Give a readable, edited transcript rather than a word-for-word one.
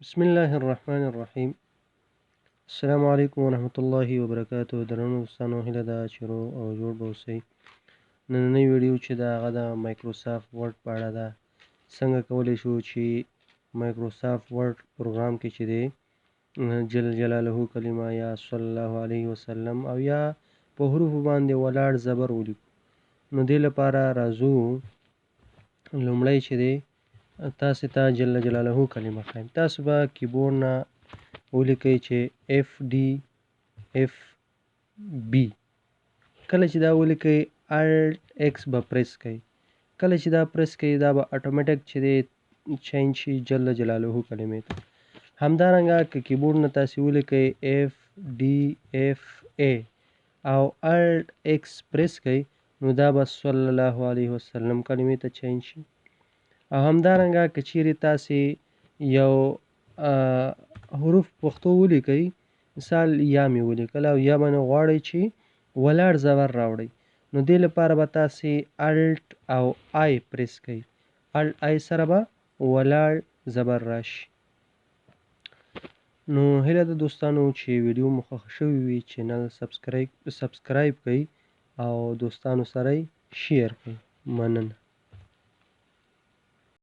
بسم الله الرحمن الرحیم. السلام علیکم ورحمۃ الله وبرکاتہ. درنو دوستانو، هیله ده چې روغ او جوړ به اوسئ. نننۍ ویډیو چې ده هغه د مایکروسافټ ورډ په اړه ده. څنګه کولی شو چې مایکروسافټ ورډ پروګرام کې چې دی جل جلاله کلمه یا صلی الله علیه وسلم او یا په حروفو باندې ولاړ زبر ولیکو. نو دې لپاره راځو لومړی چې دی تاسو ته جل جلاله کلمه ښایم. تاسو به کیبورډ نه ولیکئ چې اف ډي اف بي. کله چې دا ولیکئ الټ ایکس به پریس کړئ. کله چې دا پریس کړئ دا به اتوماتیک چې دی چینج شي جل جلاله کلمې ته. همدارنګه که کیبورډ نه تاسو ولیکئ اف ډي اف ای او الټ ایکس پریس کړئ نو دا به صلی الله علیه وسلم کلمې ته چینج شي. او همدارنګه که چیرې تاسې یو حروف پښتو ولیکئ، مثال یا مې ولیکل او یا باندې غواړئ چې ولاړ زبر راوړئ، نو دې لپاره به تاسې الټ او آی پریس کړئ. الټ آی سره به ولاړ زبر راشي. نو هیله ده دوستانو چې ویډیو مو خوښه شوې وي، چینل سبسکرایب کړئ او دوستانو سره یې شیر کړئ. مننه.